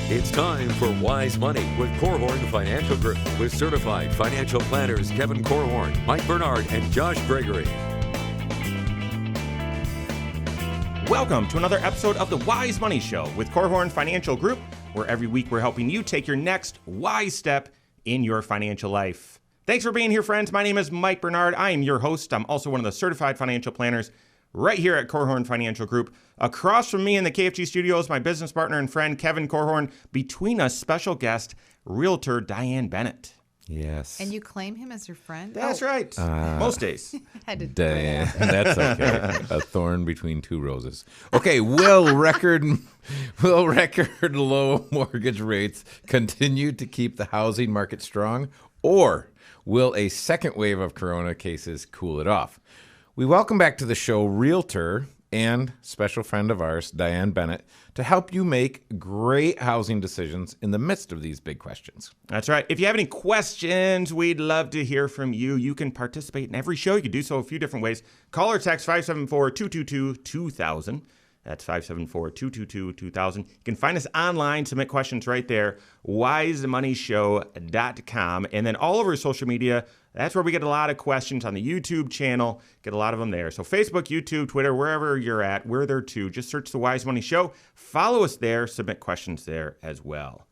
It's time for Wise Money with Korhorn Financial Group with certified financial planners Kevin Korhorn, Mike Bernard, and Josh Gregory. Welcome to another episode of the Wise Money Show with Korhorn Financial Group, where every week we're helping you take your next wise step in your financial life. Thanks for being here, friends. My name is Mike Bernard. I am your host. I'm also one of the certified financial planners right here at Korhorn Financial Group. Across from me in the KFG studios, my business partner and friend, Kevin Korhorn. Between us, special guest, realtor Diane Bennett. Yes. And you claim him as your friend? That's right. Most days. Diane, that's okay. A thorn between two roses. Okay, will record low mortgage rates continue to keep the housing market strong, or will a second wave of corona cases cool it off? We welcome back to the show realtor and special friend of ours, Diane Bennett, to help you make great housing decisions in the midst of these big questions. That's right. If you have any questions, we'd love to hear from you. You can participate in every show. You can do so a few different ways. Call or text 574-222-2000. That's 574-222-2000. You can find us online, submit questions right there, wisemoneyshow.com. And then all over social media, that's where we get a lot of questions on the YouTube channel, get a lot of them there. So Facebook, YouTube, Twitter, wherever you're at, we're there too. Just search the Wise Money Show. Follow us there, submit questions there as well.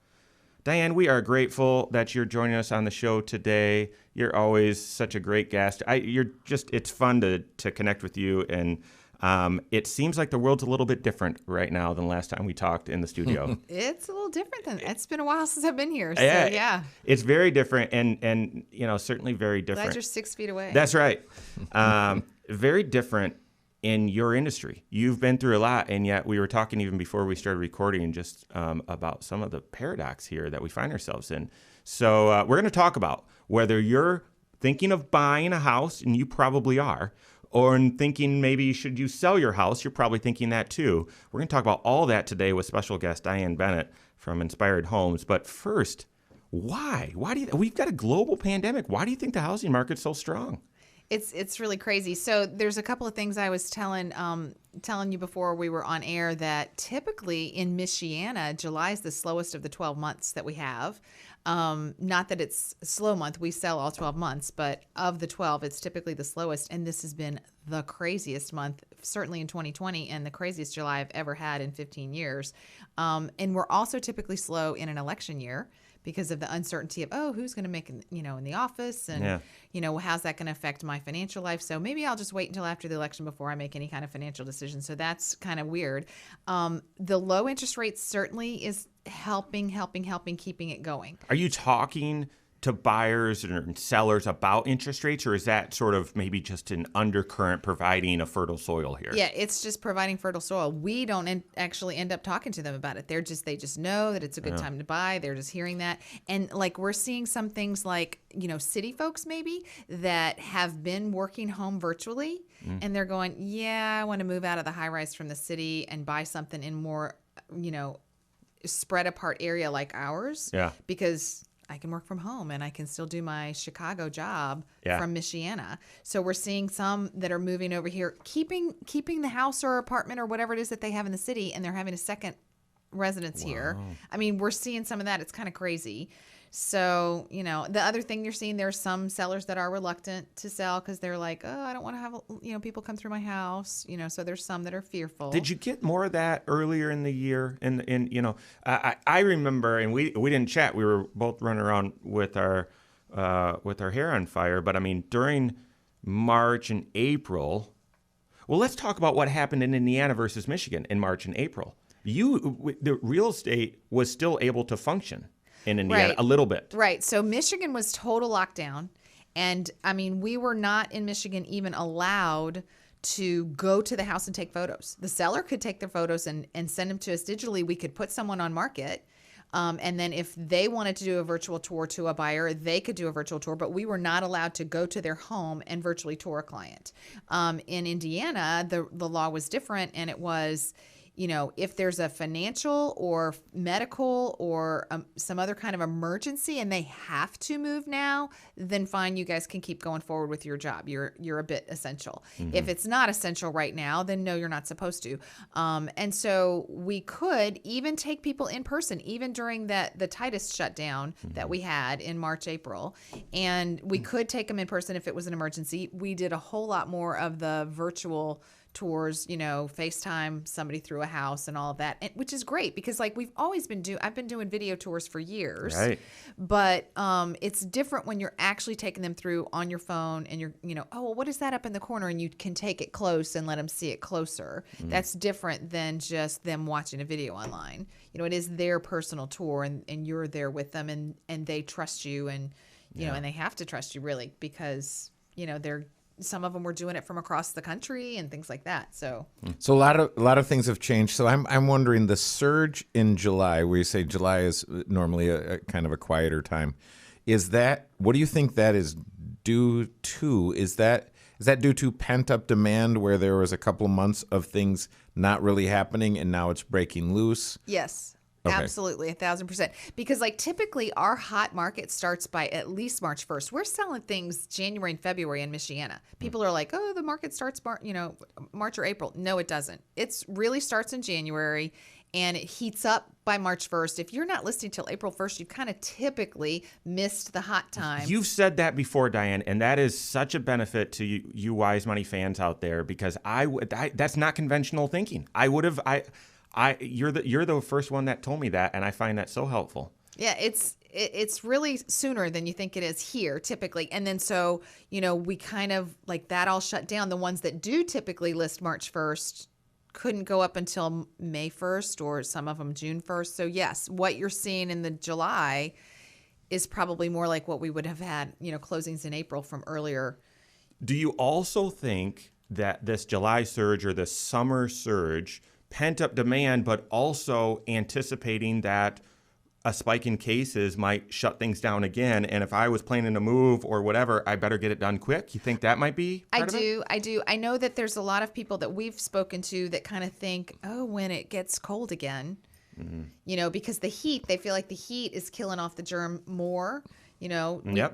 Diane, we are grateful that you're joining us on the show today. You're always such a great guest. It's fun to connect with you, and it seems like the world's a little bit different right now than last time we talked in the studio. It's a little different it's been a while since I've been here. So yeah. It's very different and certainly very different. Glad you're 6 feet away. That's right. Very different in your industry. You've been through a lot, and yet we were talking even before we started recording just about some of the paradox here that we find ourselves in. So we're going to talk about whether you're thinking of buying a house, and you probably are, or in thinking maybe should you sell your house. You're probably thinking that too. We're going to talk about all that today with special guest Diane Bennett from Inspired Homes. But first, why? We've got a global pandemic. Why do you think the housing market's so strong? It's really crazy. So there's a couple of things I was telling you before we were on air, that typically in Michiana, July is the slowest of the 12 months that we have. Not that it's a slow month. We sell all 12 months, but of the 12, it's typically the slowest. And this has been the craziest month, certainly in 2020, and the craziest July I've ever had in 15 years. And we're also typically slow in an election year, because of the uncertainty of, who's going to make, in the office, and, how's that going to affect my financial life? So maybe I'll just wait until after the election before I make any kind of financial decision. So that's kind of weird. The low interest rates certainly is helping, keeping it going. Are you talking to buyers and sellers about interest rates, or is that sort of maybe just an undercurrent providing a fertile soil here? Yeah, it's just providing fertile soil. We don't actually end up talking to them about it. They just know that it's a good time to buy. They're just hearing that. And we're seeing some things like, city folks maybe that have been working home virtually, and they're going, I want to move out of the high rise from the city and buy something in more, spread apart area like ours. Yeah. Because I can work from home and I can still do my Chicago job from Michiana. So we're seeing some that are moving over here, keeping the house or apartment or whatever it is that they have in the city, and they're having a second residence here. I mean, we're seeing some of that. It's kind of crazy. So, the other thing you're seeing, there's some sellers that are reluctant to sell because they're like, I don't want to have, people come through my house, so there's some that are fearful. Did you get more of that earlier in the year? I remember, and we didn't chat. We were both running around with our hair on fire. But I mean, during March and April, well, let's talk about what happened in Indiana versus Michigan in March and April. The real estate was still able to function in Indiana a little bit. Right. So Michigan was total lockdown. And I mean, we were not in Michigan even allowed to go to the house and take photos. The seller could take their photos and send them to us digitally. We could put someone on market. And then if they wanted to do a virtual tour to a buyer, they could do a virtual tour, but we were not allowed to go to their home and virtually tour a client. In Indiana, the law was different, and it was, if there's a financial or medical or some other kind of emergency and they have to move now, then fine, you guys can keep going forward with your job. You're a bit essential. If it's not essential right now, then no, you're not supposed to. And so we could even take people in person, even during the tightest shutdown that we had in March, April. And we could take them in person if it was an emergency. We did a whole lot more of the virtual tours, FaceTime somebody through a house and all of that, which is great because like I've been doing video tours for years, Right. But it's different when you're actually taking them through on your phone and you're, oh, well, what is that up in the corner? And you can take it close and let them see it closer. That's different than just them watching a video online. It is their personal tour and you're there with them and they trust you and, and they have to trust you really because, some of them were doing it from across the country and things like that. So a lot of things have changed. So I'm wondering the surge in July, where you say July is normally a kind of a quieter time. What do you think that is due to? Is that due to pent up demand where there was a couple of months of things not really happening and now it's breaking loose? yes. Okay. Absolutely, 1,000%. Because like typically our hot market starts by at least March 1st. We're selling things January and February in Michiana. People are like, oh, the market starts March or April. No, it doesn't. It really starts in January and it heats up by March 1st. If you're not listing till April 1st, you've kind of typically missed the hot time. You've said that before, Diane, and that is such a benefit to you Wise Money fans out there because that's not conventional thinking. You're the first one that told me that, and I find that so helpful. Yeah, it's really sooner than you think it is here typically. And then so, we kind of like that all shut down. The ones that do typically list March 1st couldn't go up until May 1st or some of them June 1st. So yes, what you're seeing in the July is probably more like what we would have had, closings in April from earlier. Do you also think that this July surge or the summer surge pent-up demand, but also anticipating that a spike in cases might shut things down again, and if I was planning to move or whatever, I better get it done quick? You think that might be part of it? I do. I know that there's a lot of people that we've spoken to that kind of think, oh, when it gets cold again, because the heat, they feel like the heat is killing off the germ more.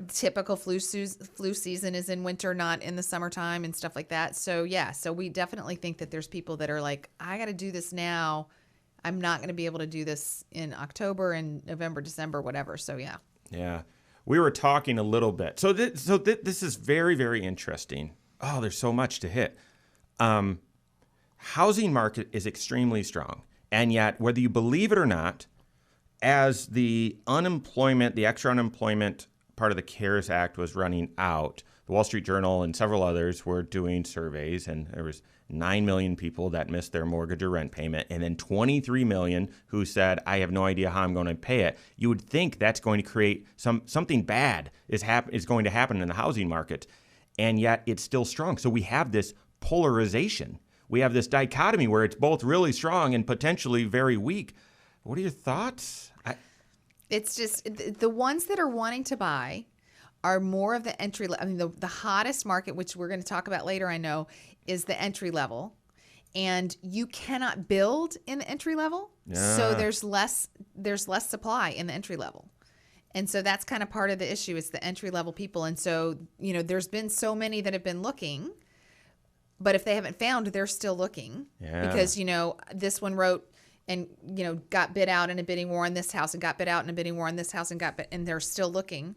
Typical flu season is in winter, not in the summertime and stuff like that. So so we definitely think that there's people that are like, I got to do this now. I'm not going to be able to do this in October and November, December, whatever. So yeah. Yeah. We were talking a little bit. So this is very, very interesting. Oh, there's so much to hit. Housing market is extremely strong. And yet, whether you believe it or not, as the extra unemployment part of the CARES Act was running out, the Wall Street Journal and several others were doing surveys, and there was 9 million people that missed their mortgage or rent payment, and then 23 million who said, I have no idea how I'm going to pay it. You would think that's going to create something bad is going to happen in the housing market, and yet it's still strong. So we have this polarization. We have this dichotomy where it's both really strong and potentially very weak. What are your thoughts? It's just the ones that are wanting to buy are more of the entry level. I mean, the hottest market, which we're going to talk about later, I know, is the entry level. And you cannot build in the entry level. Yeah. So there's less supply in the entry level. And so that's kind of part of the issue is the entry level people. And so, there's been so many that have been looking, but if they haven't found, they're still looking. Yeah. Because, this one wrote, and got bid out in a bidding war on this house and got bid out in a bidding war on this house and they're still looking,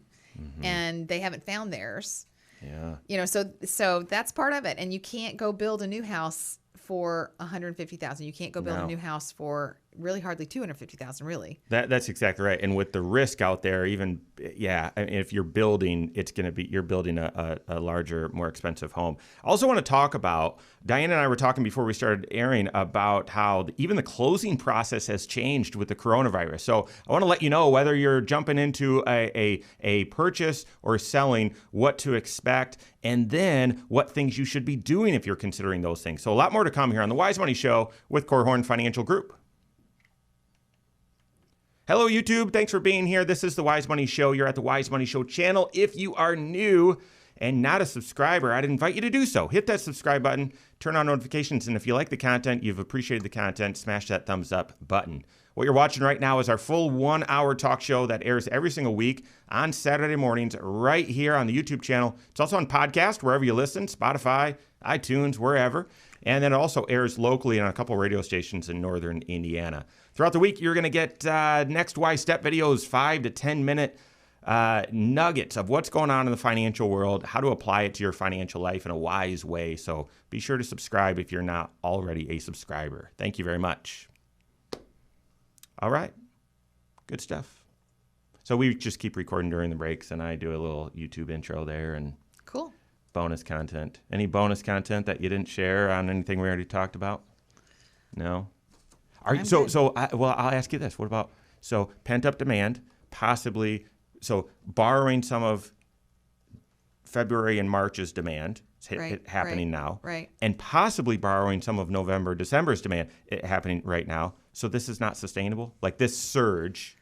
and they haven't found theirs. Yeah. So that's part of it. And you can't go build a new house for $150,000. You can't go build a new house for really hardly $250,000, really. That's exactly right. And with the risk out there, even if you're building, you're building a larger, more expensive home. I also want to talk about, Diane and I were talking before we started airing about how even the closing process has changed with the coronavirus. So I want to let you know whether you're jumping into a purchase or selling, what to expect, and then what things you should be doing if you're considering those things. So a lot more to come here on the Wise Money Show with Korhorn Financial Group. Hello, YouTube. Thanks for being here. This is the Wise Money Show. You're at the Wise Money Show channel. If you are new, and not a subscriber, I'd invite you to do so. Hit that subscribe button, turn on notifications, and if you like the content, you've appreciated the content, smash that thumbs up button. What you're watching right now is our full 1-hour talk show that airs every single week on Saturday mornings right here on the YouTube channel. It's also on podcast, wherever you listen, Spotify, iTunes, wherever. And then it also airs locally on a couple radio stations in northern Indiana. Throughout the week, you're going to get next Wise Step videos, 5 to 10 minute nuggets of what's going on in the financial world, how to apply it to your financial life in a wise way. So be sure to subscribe if you're not already a subscriber. Thank you very much. All right. Good stuff. So we just keep recording during the breaks, and I do a little YouTube intro there and Cool. bonus content. Any bonus content that you didn't share on anything we already talked about? No? I'll ask you this. What about, pent-up demand, possibly, borrowing some of February and March's demand, happening now, right. and possibly borrowing some of November, December's demand, happening right now. So this is not sustainable? Like this surge.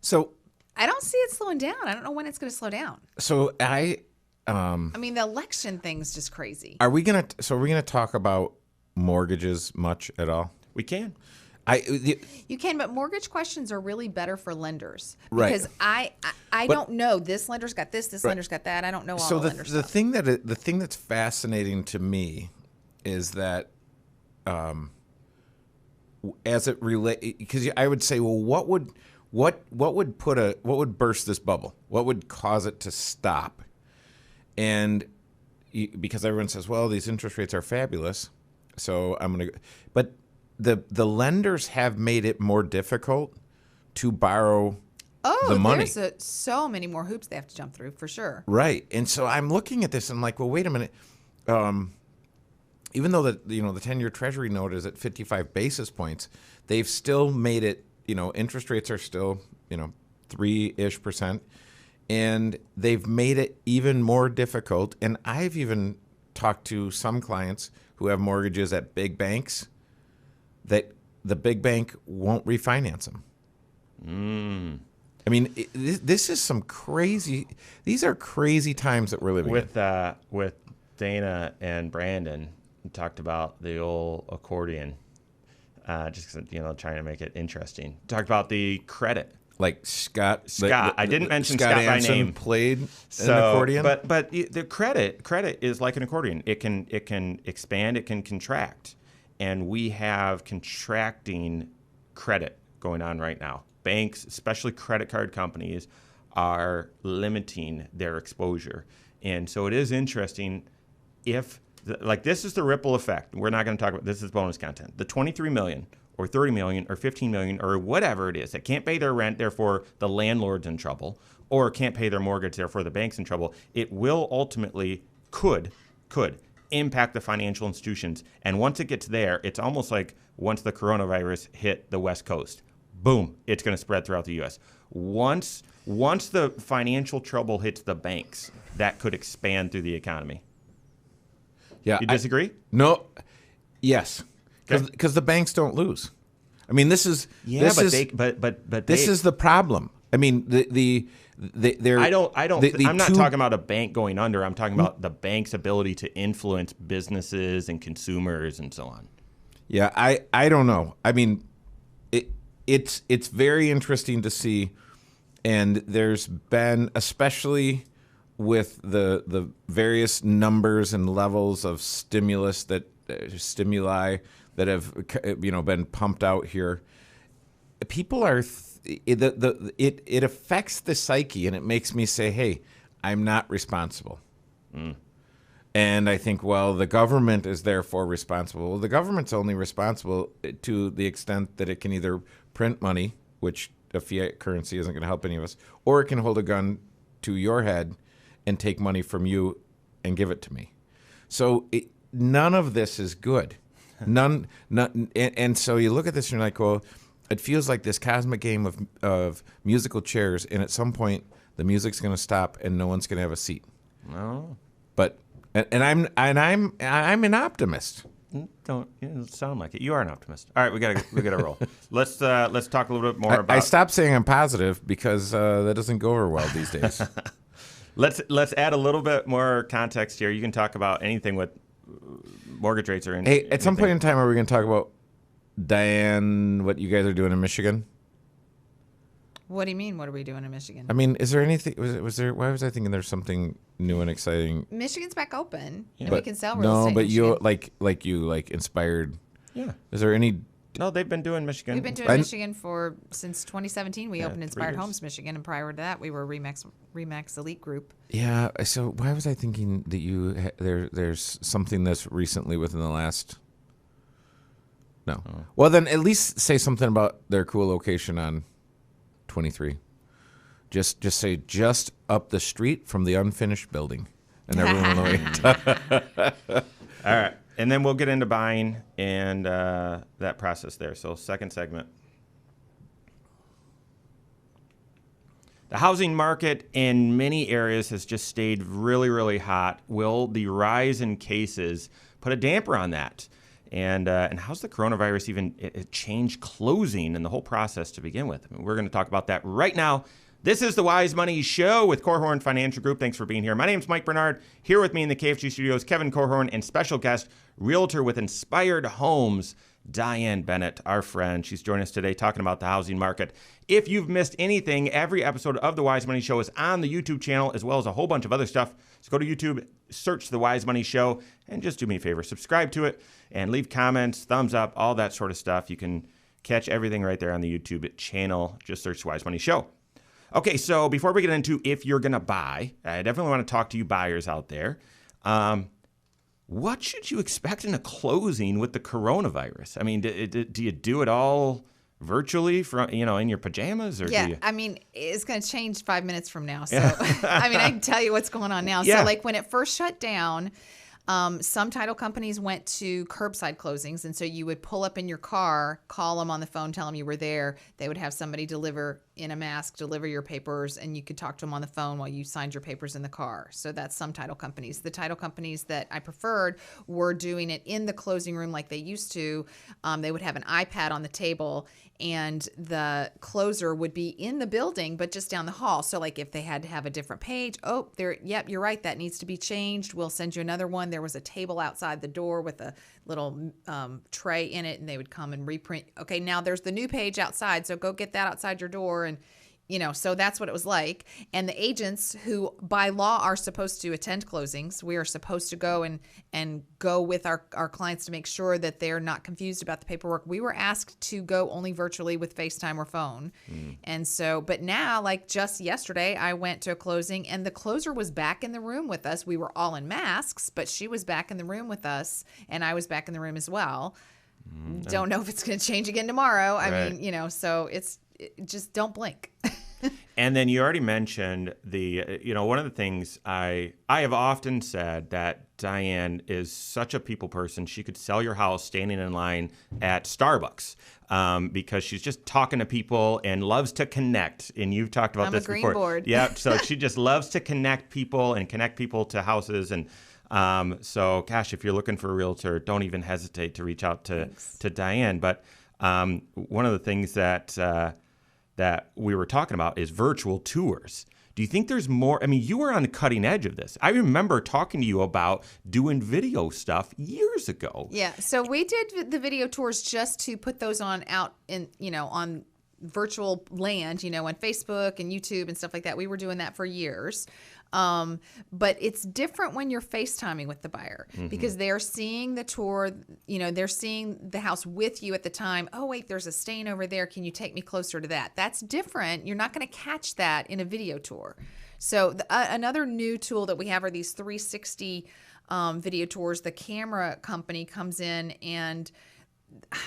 So I don't see it slowing down. I don't know when it's going to slow down. So I mean, the election thing's just crazy. Are we gonna talk about mortgages much at all? We can. You can, but mortgage questions are really better for lenders. Right. Because I don't know. This lender's got this lender's got that. I don't know all the lender the stuff. the thing that's fascinating to me is that as it relate, because I would say, well, what would burst this bubble? What would cause it to stop? And because everyone says, well, these interest rates are fabulous, so I'm going to, but the lenders have made it more difficult to borrow the money. There's so many more hoops they have to jump through, for sure. Right. And so I'm looking at this and I'm like, well, wait a minute. Even though the 10-year Treasury note is at 55 basis points, they've still made it, interest rates are still, 3-ish%. And they've made it even more difficult. And I've even talked to some clients who have mortgages at big banks that the big bank won't refinance them. I mean, this is some crazy. These are crazy times that we're living in. With Dana and Brandon, we talked about the old accordion, just trying to make it interesting. Talked about the credit. Like Scott. I didn't mention Scott by Anson name. Played an accordion, but the credit is like an accordion. It can expand, it can contract, and we have contracting credit going on right now. Banks, especially credit card companies, are limiting their exposure, and so it is interesting if this is the ripple effect. We're not going to talk about this. Is bonus content. The 23 million. Or 30 million or 15 million or whatever it is that can't pay their rent, therefore the landlord's in trouble, or can't pay their mortgage, therefore the bank's in trouble. It will ultimately could impact the financial institutions. And once it gets there, it's almost like once the coronavirus hit the West Coast, boom, it's going to spread throughout the U.S. Once the financial trouble hits the banks, that could expand through the economy. Yeah, you disagree? No. Yes. Because the banks don't lose. I mean, this is this is the problem. I mean, I'm not talking about a bank going under. I'm talking about the bank's ability to influence businesses and consumers and so on. Yeah, I don't know. I mean, it's very interesting to see, and there's been, especially with the various numbers and levels of stimuli that have been pumped out here. People are it affects the psyche, and it makes me say, hey, I'm not responsible. And I think, well, the government is therefore responsible. Well, the government's only responsible to the extent that it can either print money, which a fiat currency isn't going to help any of us, or it can hold a gun to your head and take money from you and give it to me. So none of this is good. None, and so you look at this and you're like, well, it feels like this cosmic game of musical chairs, and at some point the music's going to stop and no one's going to have a seat. No, but I'm an optimist. Don't sound like it. You are an optimist. All right, we gotta roll. Let's talk a little bit more about. I stopped saying I'm positive because that doesn't go over well these days. Let's add a little bit more context here. You can talk about anything with mortgage rates or anything. Hey, at some point in time, are we going to talk about, Diane, what you guys are doing in Michigan? What do you mean? What are we doing in Michigan? I mean, is there anything? Was there? Why was I thinking there's something new and exciting? Michigan's back open, and But we can sell real estate. no, but in you Michigan. like inspired. Yeah. Is there any? No, they've been doing Michigan. We've been doing Michigan since 2017. We opened 3 Inspired years. Homes Michigan, and prior to that, we were Remax Elite Group. Yeah. So why was I thinking that there's something that's recently within the last? No. Well, then at least say something about their cool location on 23. Just say just up the street from the unfinished building, and everyone will know. All right. And then we'll get into buying and that process there. So second segment. The housing market in many areas has just stayed really, really hot. Will the rise in cases put a damper on that? And how's the coronavirus even it changed closing and the whole process to begin with? I mean, we're going to talk about that right now. This is the Wise Money Show with Korhorn Financial Group. Thanks for being here. My name's Mike Bernard. Here with me in the KFG studios, Kevin Korhorn, and special guest, realtor with Inspired Homes, Diane Bennett, our friend. She's joining us today talking about the housing market. If you've missed anything, every episode of the Wise Money Show is on the YouTube channel, as well as a whole bunch of other stuff. So go to YouTube, search the Wise Money Show, and just do me a favor, subscribe to it, and leave comments, thumbs up, all that sort of stuff. You can catch everything right there on the YouTube channel. Just search the Wise Money Show. Okay, so before we get into if you're going to buy, I definitely want to talk to you buyers out there. What should you expect in a closing with the coronavirus? I mean, do you do it all virtually from in your pajamas, or Yeah, do you? I mean, it's going to change 5 minutes from now. So, I mean, I can tell you what's going on now. Yeah. So, like when it first shut down, some title companies went to curbside closings. And so you would pull up in your car, call them on the phone, tell them you were there. They would have somebody deliver in a mask, deliver your papers, and you could talk to them on the phone while you signed your papers in the car. So that's some title companies. The title companies that I preferred were doing it in the closing room like they used to. They would have an iPad on the table, and the closer would be in the building, but just down the hall. So like if they had to have a different page, yep, you're right, that needs to be changed. We'll send you another one. There was a table outside the door with a little tray in it, and they would come and reprint. Okay, now there's the new page outside, so go get that outside your door. And so that's what it was like. And the agents who by law are supposed to attend closings, we are supposed to go and go with our clients to make sure that they're not confused about the paperwork. We were asked to go only virtually with FaceTime or phone. And so, but now, like just yesterday, I went to a closing and the closer was back in the room with us. We were all in masks, but she was back in the room with us, and I was back in the room as well. Don't know if it's going to change again tomorrow. I mean, so just don't blink. And then you already mentioned one of the things I have often said that Diane is such a people person. She could sell your house standing in line at Starbucks because she's just talking to people and loves to connect. And you've talked about this before. I'm a green board. Yeah, so she just loves to connect people to houses. And so, gosh, if you're looking for a realtor, don't even hesitate to reach out to Diane. But one of the things that we were talking about is virtual tours. Do you think there's more? I mean, you were on the cutting edge of this. I remember talking to you about doing video stuff years ago. Yeah. So we did the video tours just to put those on virtual land, on Facebook and YouTube and stuff like that. We were doing that for years. But it's different when you're FaceTiming with the buyer because they're seeing the tour, they're seeing the house with you at the time. Oh, wait, there's a stain over there. Can you take me closer to that? That's different. You're not going to catch that in a video tour. So another new tool that we have are these 360 video tours. The camera company comes in and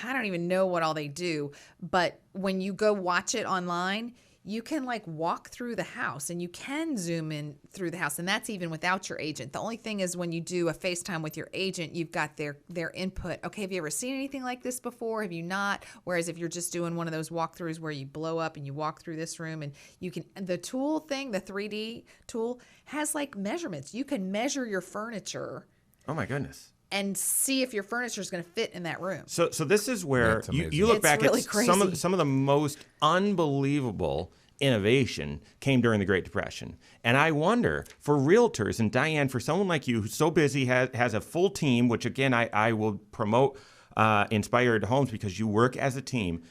I don't even know what all they do, but when you go watch it online, you can walk through the house and you can zoom in through the house. And that's even without your agent. The only thing is when you do a FaceTime with your agent, you've got their input. Okay, have you ever seen anything like this before? Have you not? Whereas if you're just doing one of those walkthroughs where you blow up and you walk through this room and you can, the tool thing, the 3D tool has measurements. You can measure your furniture. Oh my goodness. And see if your furniture is going to fit in that room. So this is where That's amazing. you look It's back really at crazy. some of the most unbelievable innovation came during the Great Depression. And I wonder, for realtors, and Diane, for someone like you who's so busy, has a full team, which again, I will promote Inspired Homes because you work as a team.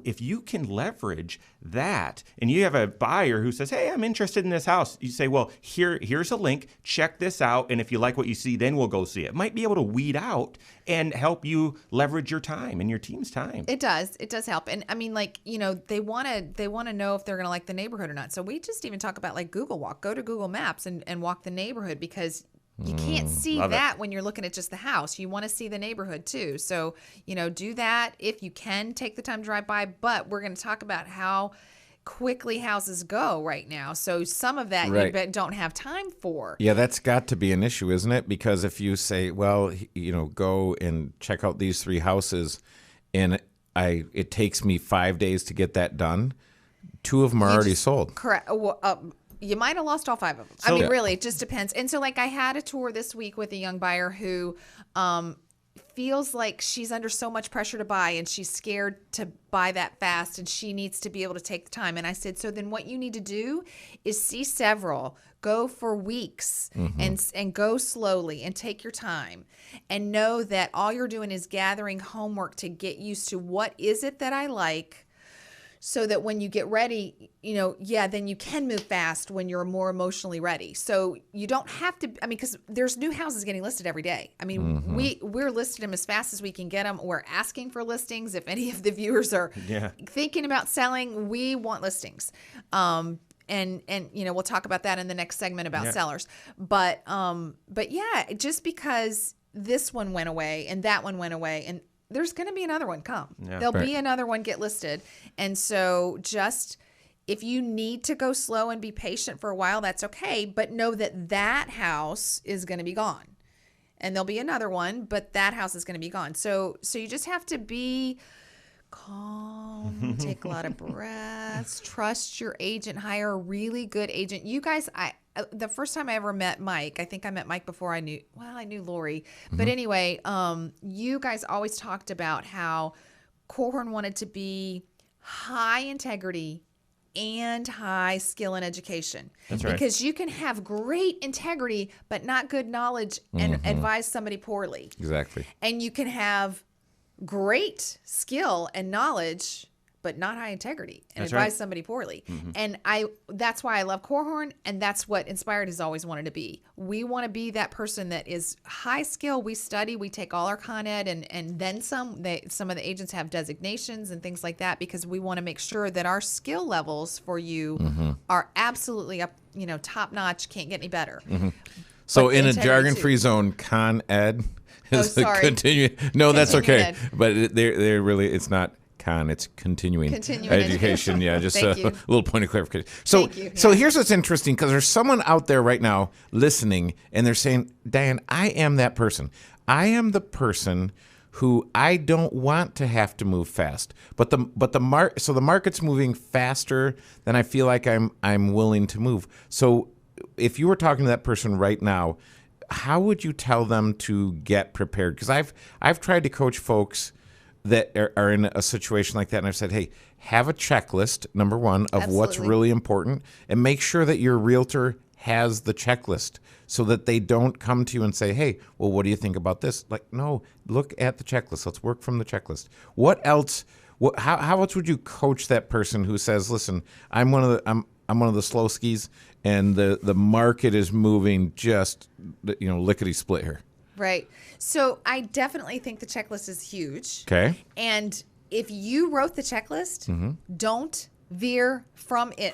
If you can leverage that and you have a buyer who says, hey, I'm interested in this house, you say, well, here's a link, check this out. And if you like what you see, then we'll go see it. Might be able to weed out and help you leverage your time and your team's time. It does help. And I mean, like, they want to know if they're going to like the neighborhood or not. So we just even talk about like Google Walk, go to Google Maps and walk the neighborhood, because you can't see that when you're looking at just the house. You want to see the neighborhood too. So, do that if you can. Take the time to drive by. But we're going to talk about how quickly houses go right now. So some of that you don't have time for. Yeah, that's got to be an issue, isn't it? Because if you say, well, go and check out these 3 houses, and it takes me 5 days to get that done, 2 of them are already sold. Correct. Well, you might have lost all 5 of them. I mean, really, it just depends. And so, like, I had a tour this week with a young buyer who feels like she's under so much pressure to buy, and she's scared to buy that fast, and she needs to be able to take the time. And I said, so then what you need to do is see several, go for weeks, and go slowly and take your time, and know that all you're doing is gathering homework to get used to what is it that I like, so that when you get ready, then you can move fast when you're more emotionally ready. So you don't have to, because there's new houses getting listed every day. I mean, we're listing them as fast as we can get them. We're asking for listings. If any of the viewers are thinking about selling, we want listings. And we'll talk about that in the next segment about sellers. But yeah, just because this one went away and that one went away, and there's going to be another one come. Yeah. There'll be another one get listed. And so just, if you need to go slow and be patient for a while, that's okay. But know that house is going to be gone. And there'll be another one, but that house is going to be gone. So you just have to be calm, take a lot of breaths, trust your agent, hire a really good agent. You guys, the first time I ever met Mike, I think I met Mike before I knew Lori. But anyway, you guys always talked about how Corhorn wanted to be high integrity and high skill and education. That's right. Because you can have great integrity, but not good knowledge and advise somebody poorly. Exactly. And you can have great skill and knowledge, but not high integrity, and advise somebody poorly. And that's why I love Corhorn, and that's what Inspired has always wanted to be. We want to be that person that is high skill. We study, we take all our Con Ed and then some. Some of the agents have designations and things like that, because we want to make sure that our skill levels for you are absolutely up, top notch, can't get any better. So in a jargon-free zone, Con Ed is continuing. No, that's okay. Ed. But they're really, it's not con, it's continuing education. Yeah, just a little point of clarification. So here's what's interesting, because there's someone out there right now listening, and they're saying, Diane, I am that person. I am the person who I don't want to have to move fast, but the market's moving faster than I feel like I'm willing to move. So if you were talking to that person right now, how would you tell them to get prepared? Because I've tried to coach folks that are in a situation like that, and I've said, hey, have a checklist, number one, of what's really important, and make sure that your realtor has the checklist so that they don't come to you and say, hey, well, what do you think about this? Like, no, look at the checklist. Let's work from the checklist. What else? How else would you coach that person who says, listen, I'm one of the slow skis, and the market is moving just, lickety split here. Right. So I definitely think the checklist is huge. Okay. And if you wrote the checklist, don't veer from it.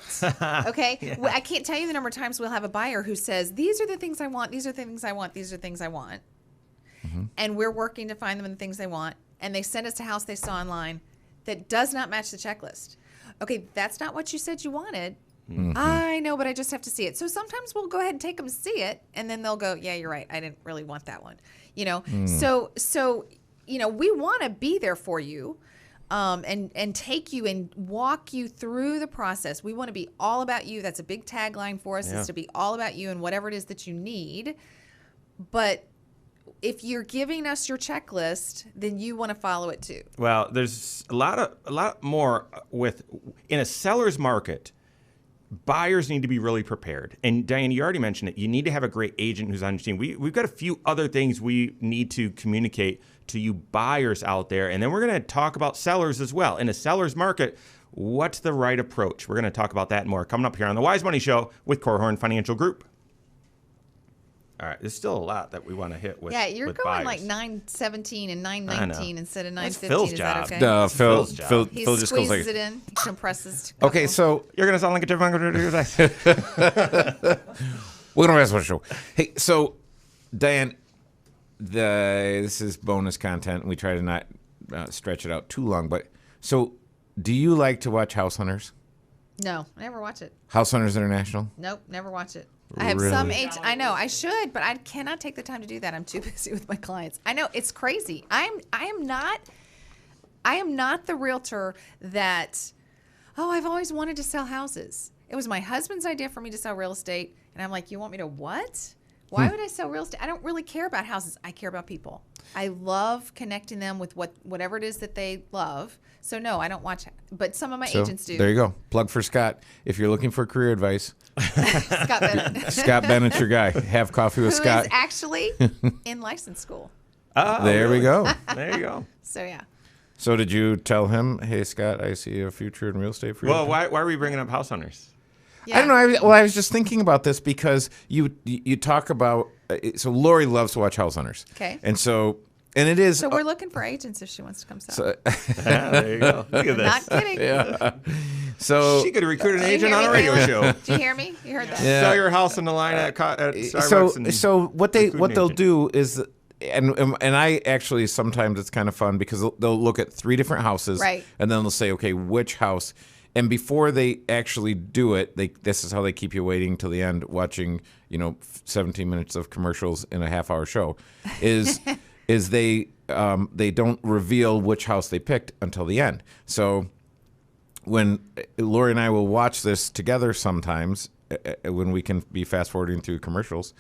Okay. Yeah. Well, I can't tell you the number of times we'll have a buyer who says, these are the things I want. These are the things I want. These are the things I want. And we're working to find them the things they want. And they send us a house they saw online that does not match the checklist. Okay. That's not what you said you wanted. I know, but I just have to see it. So sometimes we'll go ahead and take them to see it, and then they'll go, yeah, you're right. I didn't really want that one. So we want to be there for you, and take you and walk you through the process. We want to be all about you. That's a big tagline for us, is to be all about you and whatever it is that you need. But if you're giving us your checklist, then you want to follow it too. Well, there's a lot more in a seller's market. buyers need to be really prepared. And Diane, you already mentioned it. You need to have a great agent who's on your team. We've got a few other things we need to communicate to you buyers out there. And then we're going to talk about sellers as well. In a seller's market, what's the right approach? We're going to talk about that and more coming up here on the Wise Money Show with Korhorn Financial Group. All right, there's still a lot that we want to hit with. Yeah, you're with going buyers. like 9:17 and 9:19 instead of 9:15. Phil's Is job. that okay? Phil He just goes squeezes like, it in, compresses. okay, so You're going to sound like a different. we're gonna ask what show. Hey, so Diane, this is bonus content. We try to not stretch it out too long, but so do you like to watch House Hunters? No, I never watch it. House Hunters International? Nope, never watch it. I have some Really? age. I know I should, but I cannot take the time to do that. I'm too busy with my clients. I know it's crazy. I am not the realtor that. Oh, I've always wanted to sell houses. It was my husband's idea for me to sell real estate, and I'm like, you want me to what? Why would I sell real estate? I don't really care about houses. I care about people. I love connecting them with whatever it is that they love. So no, I don't watch. But some of my agents do. There you go. Plug for Scott. If you're looking for career advice, Scott Bennett. Scott Bennett's your guy. Have coffee with Who Scott. is actually in license school. There we go. There you go. So yeah. So did you tell him, hey, Scott, I see a future in real estate for you? Well, why are we bringing up House Hunters? Yeah. I don't know. I was just thinking about this because you talk about so Lori loves to watch House Hunters. Okay. And it is. So we're looking for agents if she wants to come sell. So, Yeah, there you go. Look at this. Not kidding. so She could recruit an Did you agent hear on me, a radio Taylor? show. Did you hear me? You heard that? Yeah. Sell your house in the line at Starbucks. so what they'll agent. do is. And I actually sometimes it's kind of fun because they'll look at 3 different houses, Right. and then they'll say, okay, which house? And before they actually do it, this is how they keep you waiting till the end, watching 17 minutes of commercials in a half-hour show, is they don't reveal which house they picked until the end. So when Lori and I will watch this together sometimes, when we can be fast forwarding through commercials.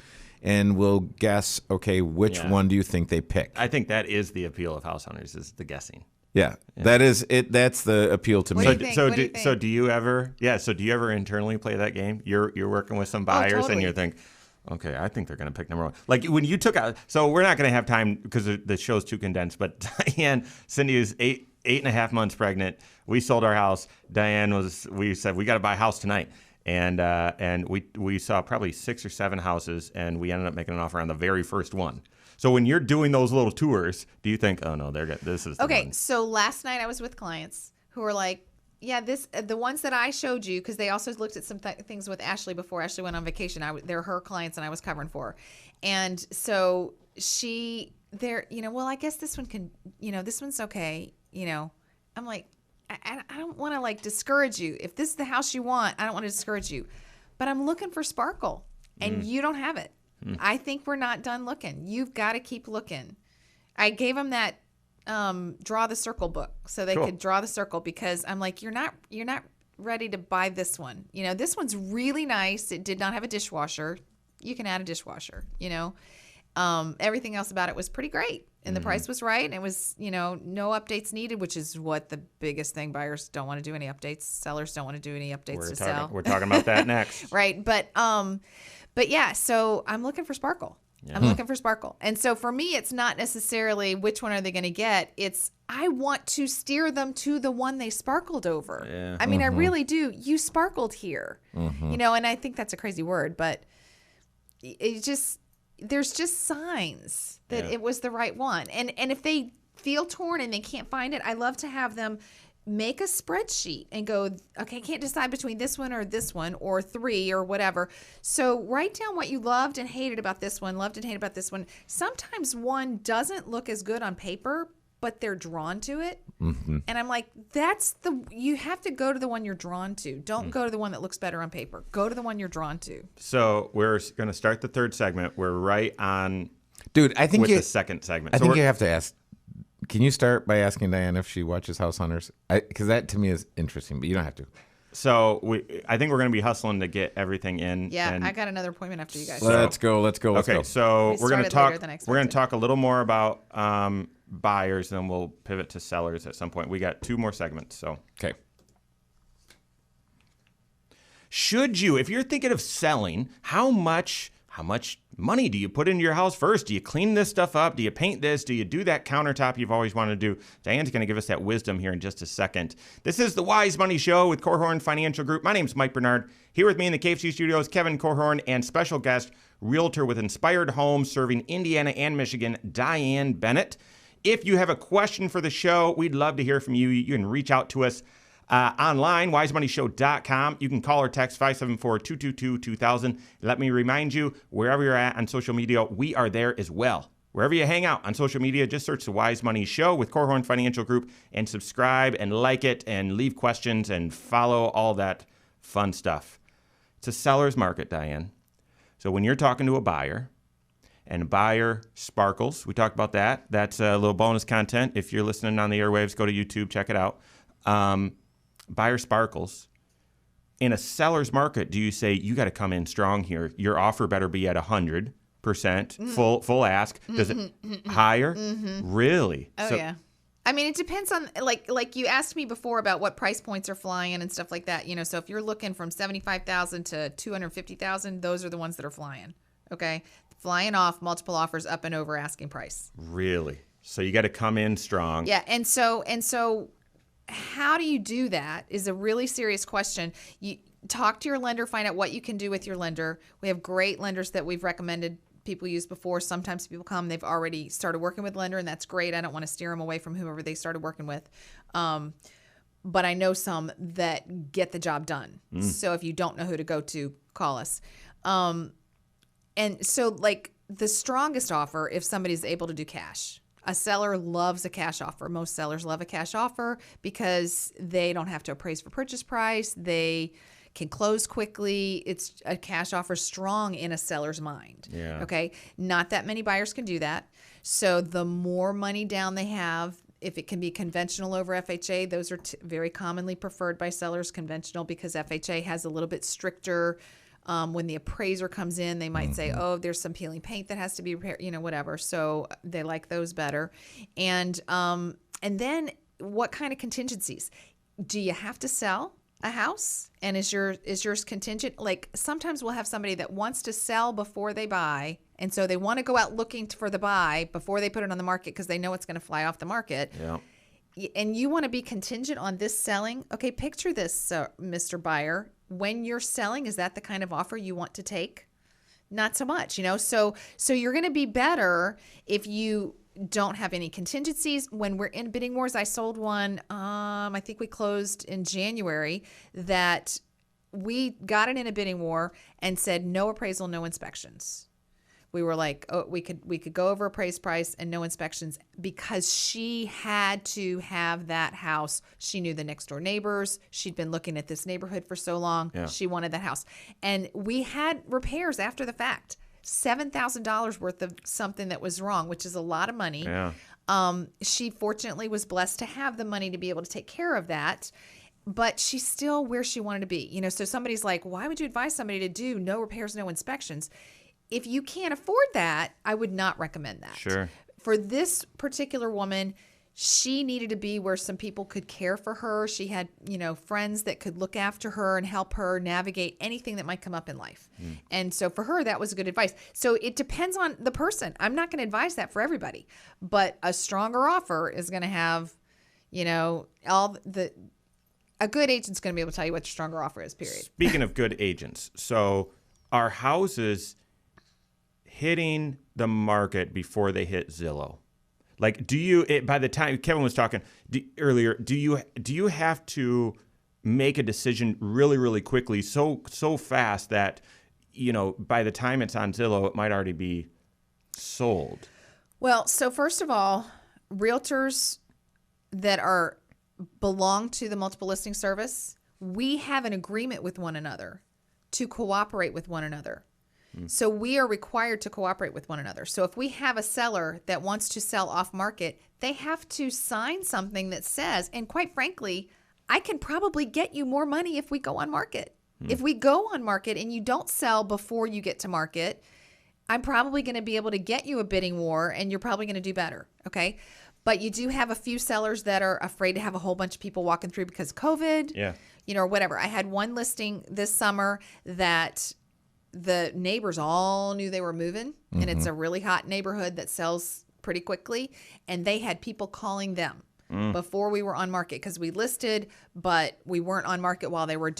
And we'll guess, okay, which one do you think they picked? I think that is the appeal of House Hunters, is the guessing. Yeah, that is it. That's the appeal to What me. do you think? So What do you do, think? so do you ever? Yeah. So do you ever internally play that game? You're working with some buyers totally. and you think, okay, I think they're going to pick number 1. Like when you took out. So we're not going to have time because the show's too condensed. But Diane, Cindy is 8.5 months pregnant. We sold our house. Diane we said we got to buy a house tonight. And we saw probably 6 or 7 houses, and we ended up making an offer on the very first one. So when you're doing those little tours, do you think, oh no, this is the Okay, one? so last night I was with clients who were like, yeah, the ones that I showed you, because they also looked at some things with Ashley before Ashley went on vacation. They're her clients, and I was covering for her. And so well, I guess this one can, this one's okay. I'm like, I don't want to like discourage you. If this is the house you want, I don't want to discourage you. But I'm looking for sparkle, and you don't have it. I think we're not done looking. You've got to keep looking. I gave them that draw the circle book so they could draw the circle, because I'm like, you're not ready to buy this one. This one's really nice. It did not have a dishwasher. You can add a dishwasher. Everything else about it was pretty great. And the price was right. And it was, no updates needed, which is what the biggest thing. Buyers don't want to do any updates. Sellers don't want to do any updates to sell. We're talking about that next. Right. But yeah, so I'm looking for sparkle. Yeah. I'm looking for sparkle. And so for me, it's not necessarily which one are they going to get. It's I want to steer them to the one they sparkled over. Yeah. I mean, I really do. You sparkled here, and I think that's a crazy word, but there's just signs that it was the right one. And if they feel torn and they can't find it, I love to have them make a spreadsheet and go, okay, I can't decide between this one or 3 or whatever. So write down what you loved and hated about this one, loved and hated about this one. Sometimes one doesn't look as good on paper, but they're drawn to it. Mm-hmm. And I'm like, you have to go to the one you're drawn to. Don't go to the one that looks better on paper. Go to the one you're drawn to. So we're going to start the third segment. We're right on, Dude, I think the second segment. I So think you have to ask. Can you start by asking Diane if she watches House Hunters? Because that to me is interesting, but you don't have to. So I think we're going to be hustling to get everything in. Yeah, and I got another appointment after you guys. Let's go. Okay, so We we're going to started talk. later than We're going expected. to talk a little more about buyers, then we'll pivot to sellers at some point. We got 2 more segments. So Okay. Should you, if you're thinking of selling, how much money do you put into your house first? Do you clean this stuff up? Do you paint this? Do you do that countertop you've always wanted to do? Diane's going to give us that wisdom here in just a second. This is the Wise Money Show with Korhorn Financial Group. My name's Mike Bernard. Here with me in the KFC studios, Kevin Korhorn, and special guest, realtor with Inspired Homes serving Indiana and Michigan, Diane Bennett. If you have a question for the show, we'd love to hear from you. You can reach out to us online, wisemoneyshow.com. You can call or text 574-222-2000. Let me remind you, wherever you're at on social media, we are there as well. Wherever you hang out on social media, just search the Wise Money Show with Korhorn Financial Group and subscribe and like it and leave questions and follow all that fun stuff. It's a seller's market, Diane. So when you're talking to a buyer, and a buyer sparkles, we talked about that. That's a little bonus content. If you're listening on the airwaves, go to YouTube, check it out. Buyer sparkles. In a seller's market, do you say you got to come in strong here? Your offer better be at 100%, full ask. Does it higher? Really? Oh, yeah. I mean, it depends on, like you asked me before about what price points are flying and stuff like that. You know, so if you're looking from $75,000 to $250,000, those are the ones that are flying. Okay, flying off, multiple offers up and over asking price. Really? So you got to come in strong. Yeah, and so. How do you do that is a really serious question. You talk to your lender, find out what you can do with your lender. We have great lenders that we've recommended people use before. Sometimes people come, they've already started working with lender, and that's great. I don't want to steer them away from whoever they started working with. But I know some that get the job done. So if you don't know who to go to, call us. And so like the strongest offer, if somebody's able to do cash. A seller loves a cash offer. Most sellers love a cash offer because they don't have to appraise for purchase price. They can close quickly. It's a cash offer strong in a seller's mind. Yeah. Okay. Not that many buyers can do that. So the more money down they have, if it can be conventional over FHA, those are very commonly preferred by sellers, conventional, because FHA has a little bit stricter. When the appraiser comes in, they might say, oh, there's some peeling paint that has to be repaired, whatever. So they like those better. And then what kind of contingencies? Do you have to sell a house? And is yours contingent? Like sometimes we'll have somebody that wants to sell before they buy. And so they want to go out looking for the buy before they put it on the market because they know it's going to fly off the market. Yeah. And you want to be contingent on this selling. Okay, picture this, Mr. Buyer. When you're selling, is that the kind of offer you want to take? Not so much, So you're going to be better if you don't have any contingencies. When we're in bidding wars, I sold one, I think we closed in January, that we got it in a bidding war and said no appraisal, no inspections. We were like, oh, we could go over appraised price and no inspections because she had to have that house. She knew the next door neighbors. She'd been looking at this neighborhood for so long. Yeah. She wanted that house. And we had repairs after the fact, $7,000 worth of something that was wrong, which is a lot of money. Yeah. She fortunately was blessed to have the money to be able to take care of that. But she's still where she wanted to be. So somebody's like, why would you advise somebody to do no repairs, no inspections? If you can't afford that, I would not recommend that. Sure. For this particular woman, she needed to be where some people could care for her. She had, friends that could look after her and help her navigate anything that might come up in life. And so for her, that was good advice. So it depends on the person. I'm not going to advise that for everybody. But a stronger offer is going to have, a good agent's going to be able to tell you what your stronger offer is, period. Speaking of good agents, so are houses hitting the market before they hit Zillow? Like, by the time Kevin was talking earlier, do you have to make a decision really, really quickly, so fast that, by the time it's on Zillow, it might already be sold? Well, so first of all, realtors that belong to the multiple listing service, we have an agreement with one another to cooperate with one another. So we are required to cooperate with one another. So if we have a seller that wants to sell off market, they have to sign something that says, and quite frankly, I can probably get you more money if we go on market. If we go on market and you don't sell before you get to market, I'm probably going to be able to get you a bidding war and you're probably going to do better. Okay. But you do have a few sellers that are afraid to have a whole bunch of people walking through because of COVID, or whatever. I had one listing this summer that the neighbors all knew they were moving, and it's a really hot neighborhood that sells pretty quickly, and they had people calling them before we were on market because we listed, but we weren't on market while they were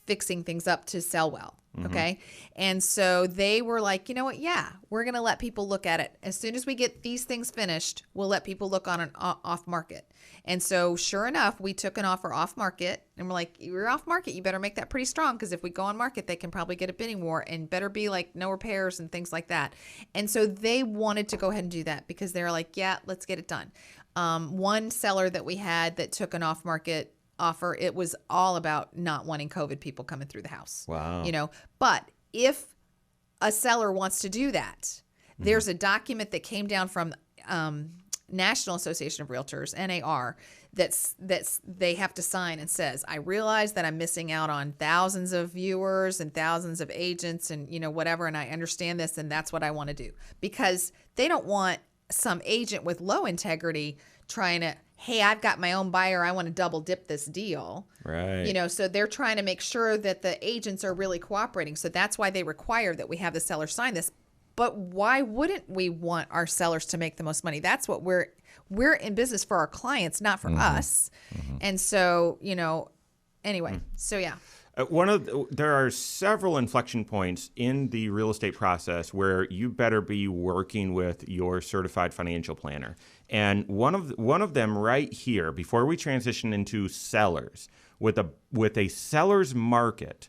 fixing things up to sell well. Okay. And so they were like, you know what? Yeah, we're going to let people look at it. As soon as we get these things finished, we'll let people look on an off market. And so sure enough, we took an offer off market and we're like, you're off market. You better make that pretty strong because if we go on market, they can probably get a bidding war and better be like no repairs and things like that. And so they wanted to go ahead and do that because they're like, yeah, let's get it done. One seller that we had that took an off market offer, it was all about not wanting COVID people coming through the house. Wow. But if a seller wants to do that, there's a document that came down from National Association of Realtors, NAR, that's they have to sign and says, I realize that I'm missing out on thousands of viewers and thousands of agents and whatever, and I understand this, and that's what I want to do. Because they don't want some agent with low integrity trying to, hey, I've got my own buyer, I want to double dip this deal. Right. So they're trying to make sure that the agents are really cooperating. So that's why they require that we have the seller sign this. But why wouldn't we want our sellers to make the most money? That's what we're in business for our clients, not for us. And so, anyway, so yeah. There are several inflection points in the real estate process where you better be working with your certified financial planner. And one of them right here, before we transition into sellers, with a seller's market,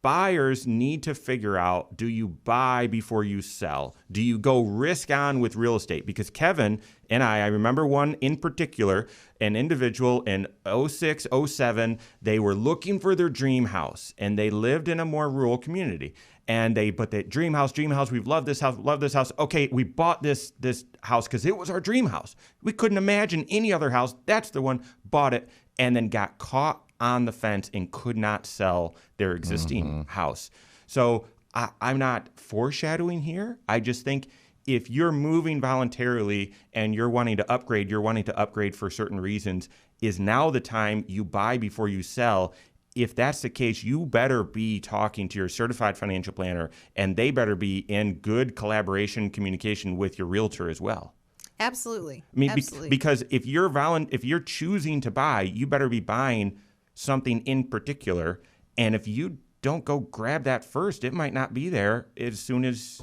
buyers need to figure out, do you buy before you sell? Do you go risk on with real estate? Because Kevin and I remember one in particular, an individual in 06, 07, they were looking for their dream house and they lived in a more rural community. And but the dream house, we've loved this house. Okay, we bought this house because it was our dream house. We couldn't imagine any other house. That's the one, bought it, and then got caught on the fence and could not sell their existing house. So I'm not foreshadowing here. I just think if you're moving voluntarily and you're wanting to upgrade for certain reasons, is now the time you buy before you sell. If that's the case, you better be talking to your certified financial planner, and they better be in good collaboration, communication with your realtor as well. Absolutely. I mean, Absolutely. Because if you're choosing to buy, you better be buying something in particular. And if you don't go grab that first, it might not be there as soon as.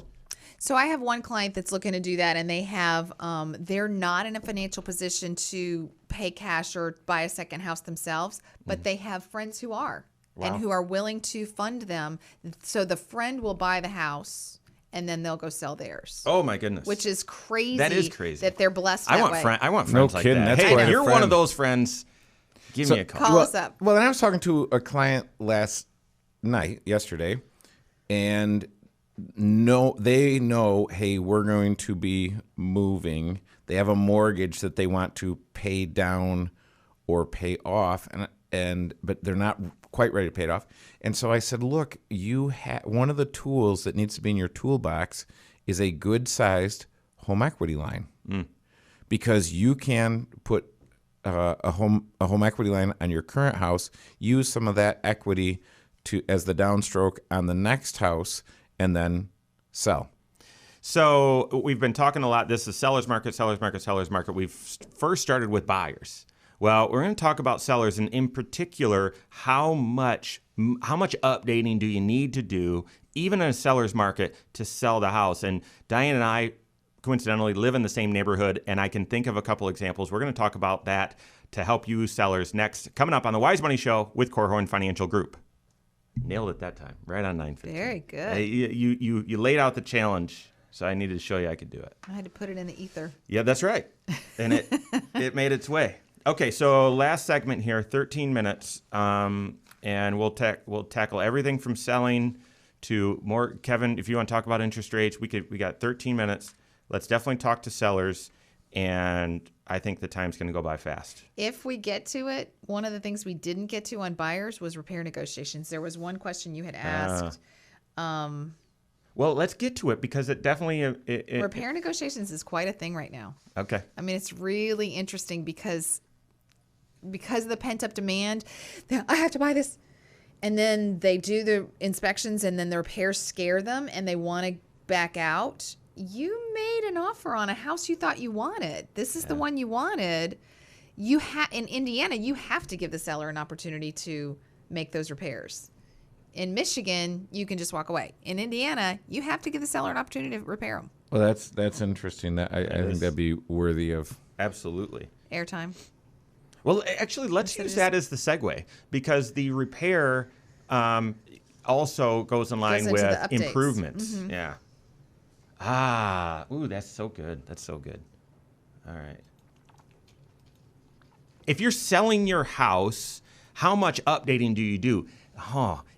So I have one client that's looking to do that, and they have they're not in a financial position to pay cash or buy a second house themselves, but they have friends who are and who are willing to fund them. So the friend will buy the house and then they'll go sell theirs. Oh my goodness. Which is crazy. That is crazy. That they're blessed that way. I want friends like kidding, that. that's Hey, quite if a you're one friend. of those friends, give me a call. Call us up. Well, and I was talking to a client yesterday, and they know, hey, we're going to be moving. They have a mortgage that they want to pay down or pay off, but they're not quite ready to pay it off. And so I said, look, one of the tools that needs to be in your toolbox is a good-sized home equity line, because you can put a home equity line on your current house, use some of that equity as the downstroke on the next house, and then sell. So we've been talking a lot. This is seller's market. We've first started with buyers. Well, we're going to talk about sellers, and in particular, how much updating do you need to do, even in a seller's market, to sell the house? And Diane and I, coincidentally, live in the same neighborhood, and I can think of a couple examples. We're going to talk about that to help you sellers next, coming up on the Wise Money Show with Korhorn Financial Group. Nailed it that time, right on 9:15. Very good. You laid out the challenge, so I needed to show you I could do it. I had to put it in the ether. Yeah, that's right, and it made its way. Okay, so last segment here, 13 minutes, and we'll tackle everything from selling to more. Kevin, if you want to talk about interest rates, we got 13 minutes. Let's definitely talk to sellers, and I think the time's going to go by fast. If we get to it, one of the things we didn't get to on buyers was repair negotiations. There was one question you had asked. Well, let's get to it because it definitely Repair negotiations is quite a thing right now. Okay. I mean, it's really interesting because of the pent-up demand. I have to buy this. And then they do the inspections and then the repairs scare them and they want to back out. You made an offer on a house you thought you wanted. This is the one you wanted. In Indiana, you have to give the seller an opportunity to make those repairs. In Michigan, you can just walk away. In Indiana, you have to give the seller an opportunity to repair them. Well, that's interesting. I think that'd be worthy of Absolutely. Airtime. Well, actually, let's use that as the segue because the repair also goes in line into with the updates. improvements. Yeah. Ooh, that's so good. That's so good. All right. If you're selling your house, how much updating do you do?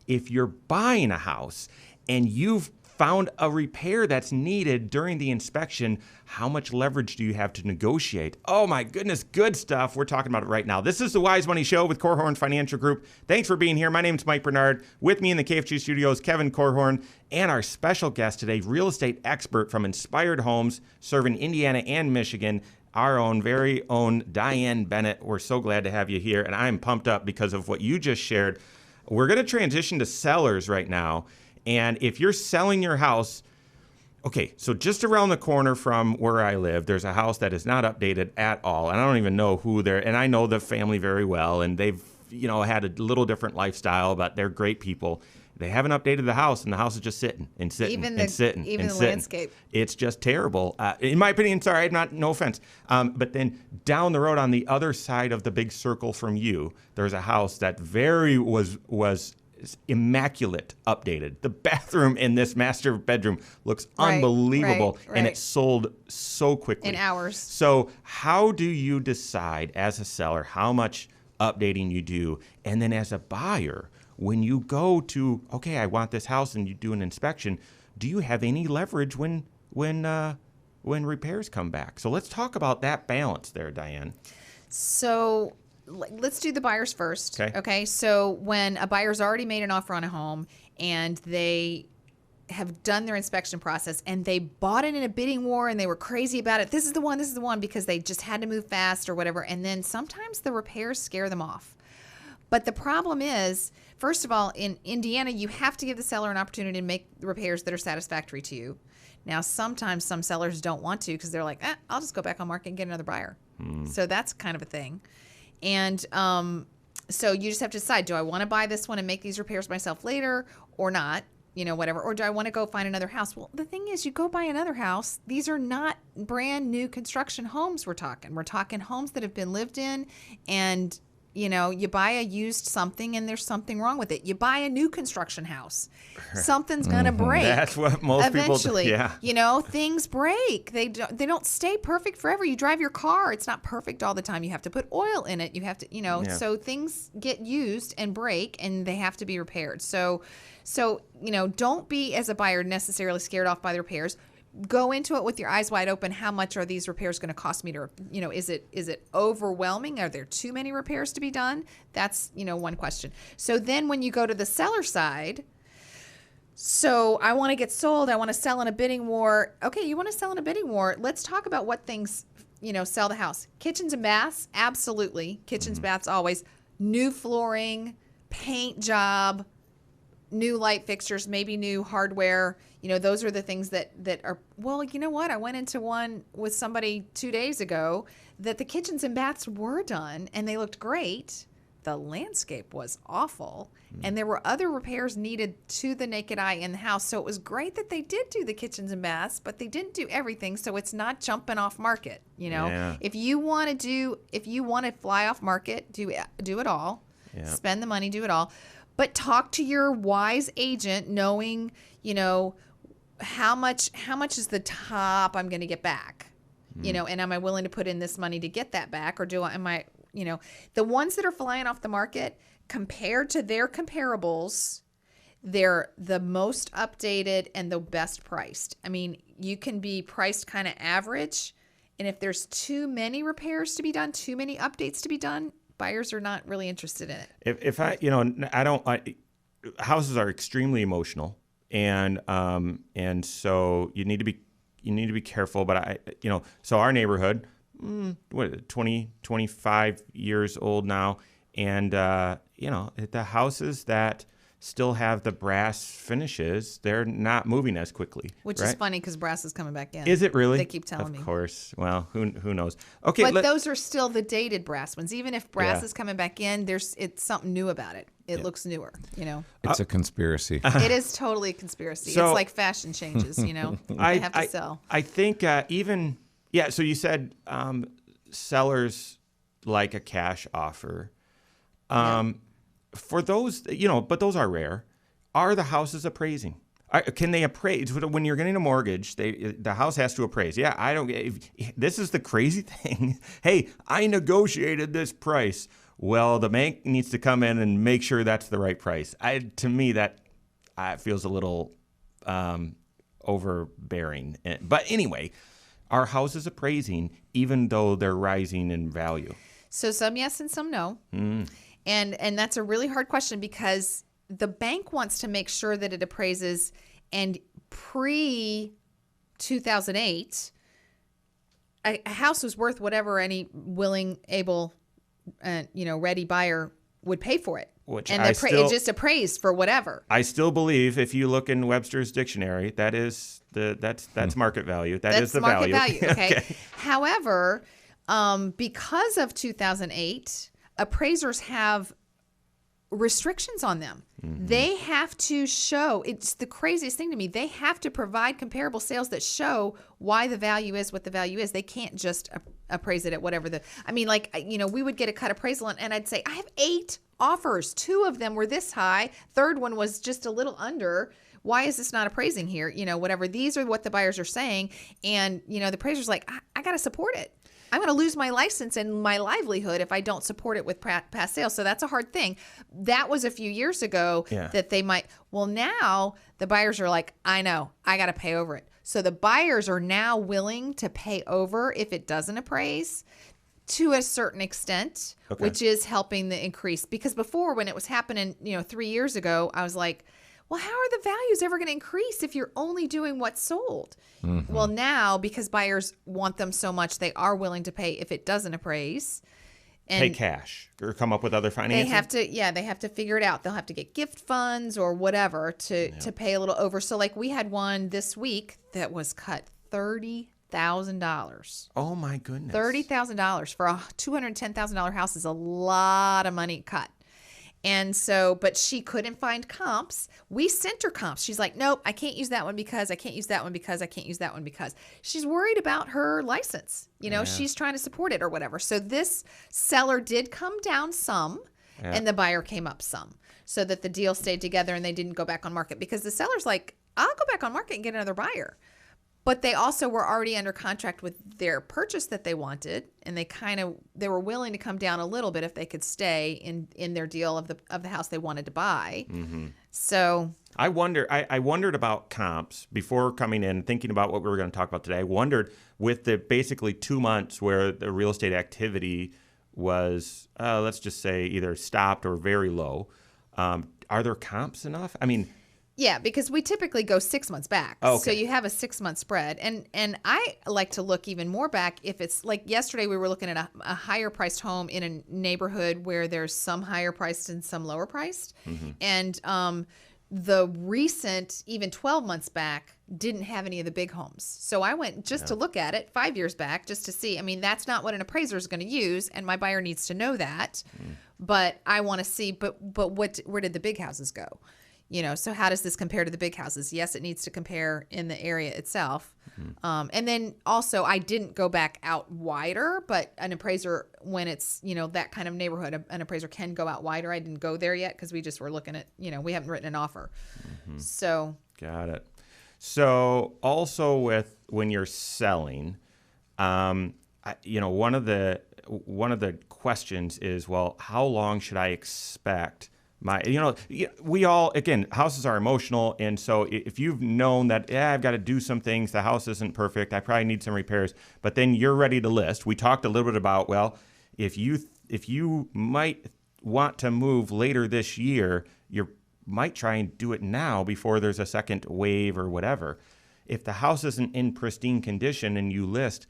If you're buying a house and you've found a repair that's needed during the inspection, how much leverage do you have to negotiate? Oh my goodness, good stuff. We're talking about it right now. This is the Wise Money Show with Korhorn Financial Group. Thanks for being here. My name's Mike Bernard. With me in the KFG studios, Kevin Korhorn, and our special guest today, real estate expert from Inspired Homes, serving Indiana and Michigan, our own very own Diane Bennett. We're so glad to have you here, and I'm pumped up because of what you just shared. We're going to transition to sellers right now. And if you're selling your house, okay, so just around the corner from where I live, there's a house that is not updated at all. And I don't even know who they're, and I know the family very well, and they've, had a little different lifestyle, but they're great people. They haven't updated the house, and the house is just sitting and sitting and sitting. Even and the sitting. landscape. It's just terrible. In my opinion, sorry, no offense. But then down the road on the other side of the big circle from you, there's a house that was immaculate updated. The bathroom in this master bedroom looks unbelievable, and it sold so quickly. In hours. So how do you decide as a seller how much updating you do? And then as a buyer, when you go to, okay, I want this house and you do an inspection, do you have any leverage when repairs come back? So let's talk about that balance there, Diane. So let's do the buyers first. Okay. So when a buyer's already made an offer on a home and they have done their inspection process and they bought it in a bidding war and they were crazy about it. This is the one because they just had to move fast or whatever. And then sometimes the repairs scare them off. But the problem is, first of all, in Indiana, you have to give the seller an opportunity to make repairs that are satisfactory to you. Now, sometimes some sellers don't want to because they're like, I'll just go back on market and get another buyer. So that's kind of a thing. And so you just have to decide, do I want to buy this one and make these repairs myself later or not? Whatever. Or do I want to go find another house? Well, the thing is, you go buy another house. These are not brand new construction homes we're talking. We're talking homes that have been lived in and you buy a used something and there's something wrong with it. You buy a new construction house. Something's going to break. That's what most eventually, people do. Yeah. Things break. They don't stay perfect forever. You drive your car. It's not perfect all the time. You have to put oil in it. You have to, so things get used and break and they have to be repaired. So, don't be as a buyer necessarily scared off by the repairs. Go into it with your eyes wide open. How much are these repairs going to cost me to, is it overwhelming? Are there too many repairs to be done? That's, one question. So then when you go to the seller side, so I want to get sold. I want to sell in a bidding war. Okay, you want to sell in a bidding war. Let's talk about what things, sell the house. Kitchens and baths, absolutely. Kitchens, baths, always. New flooring, paint job, new light fixtures, maybe new hardware. Those are the things that are, well, you know what? I went into one with somebody 2 days ago that the kitchens and baths were done and they looked great. The landscape was awful. And there were other repairs needed to the naked eye in the house. So it was great that they did do the kitchens and baths, but they didn't do everything. So it's not jumping off market. Yeah. If you want to fly off market, do it all. Yeah. Spend the money, do it all. But talk to your wise agent knowing, how much is the top I'm going to get back, and am I willing to put in this money to get that back? Or the ones that are flying off the market compared to their comparables, they're the most updated and the best priced. I mean, you can be priced kind of average. And if there's too many repairs to be done, too many updates to be done, buyers are not really interested in it. Houses are extremely emotional. and so you need to be careful. But so our neighborhood, 20, 25 years old now, and the houses that still have the brass finishes, they're not moving as quickly. Which right? is funny because brass is coming back in. Is it really? They keep telling me. Of course. Well, who knows? Okay, but those are still the dated brass ones. Even if brass Yeah. is coming back in, it's something new about it. It looks newer, It's a conspiracy. It is totally a conspiracy. So- it's like fashion changes, They have to sell. I think so you said sellers like a cash offer. For those, but those are rare. Are the houses appraising? Can they appraise? When you're getting a mortgage, the house has to appraise. Yeah, this is the crazy thing. Hey, I negotiated this price. Well, the bank needs to come in and make sure that's the right price. To me, that feels a little overbearing. But anyway, are houses appraising even though they're rising in value? So some yes and some no. And that's a really hard question because the bank wants to make sure that it appraises, and pre-2008, a house was worth whatever any willing, able, ready buyer would pay for it. It just appraised for whatever. I still believe if you look in Webster's dictionary, that's market value. That's the market value. Okay. However, because of 2008, appraisers have restrictions on them. They have to show, it's the craziest thing to me, they have to provide comparable sales that show why the value is what the value is. They can't just appraise it at whatever we would get a cut appraisal and I'd say, I have 8 offers. 2 of them were this high. Third one was just a little under. Why is this not appraising here? Whatever. These are what the buyers are saying. And, the appraiser's like, I got to support it. I'm going to lose my license and my livelihood if I don't support it with past sales. So that's a hard thing. That was a few years ago that they might. Well, now the buyers are like, I know, I got to pay over it. So the buyers are now willing to pay over if it doesn't appraise to a certain extent, which is helping the increase. Because before, when it was happening, 3 years ago, I was like, well, how are the values ever going to increase if you're only doing what's sold? Well, now, because buyers want them so much, they are willing to pay if it doesn't appraise. And pay cash or come up with other financing? They have to figure it out. They'll have to get gift funds or whatever to pay a little over. So like we had one this week that was cut $30,000. Oh my goodness. $30,000 for a $210,000 house is a lot of money cut. And so, but she couldn't find comps. We sent her comps. She's like, nope, I can't use that one because I can't use that one because I can't use that one because she's worried about her license. She's trying to support it or whatever. So this seller did come down some and the buyer came up some so that the deal stayed together and they didn't go back on market because the seller's like, I'll go back on market and get another buyer. But they also were already under contract with their purchase that they wanted, and they were willing to come down a little bit if they could stay in their deal of the house they wanted to buy. So I wondered about comps before coming in, thinking about what we were going to talk about today. I wondered with the basically 2 months where the real estate activity was, let's just say, either stopped or very low. Are there comps enough? I mean. Yeah, because we typically go 6 months back. Okay. So you have a 6-month spread. And I like to look even more back if it's like yesterday we were looking at a higher priced home in a neighborhood where there's some higher priced and some lower priced. And the recent, even 12 months back, didn't have any of the big homes. So I went just to look at it 5 years back just to see. I mean, that's not what an appraiser is going to use, and my buyer needs to know that. But I want to see, but where did the big houses go? So how does this compare to the big houses? Yes, it needs to compare in the area itself. And then also I didn't go back out wider, but an appraiser, when it's, that kind of neighborhood, an appraiser can go out wider. I didn't go there yet because we just were looking at, we haven't written an offer. So. Got it. So also with when you're selling, one of the questions is, well, how long should I expect we all, again, houses are emotional. And so if you've known that, I've got to do some things, the house isn't perfect, I probably need some repairs, but then you're ready to list. We talked a little bit about, well, if you might want to move later this year, you're might try and do it now before there's a second wave or whatever. If the house isn't in pristine condition and you list,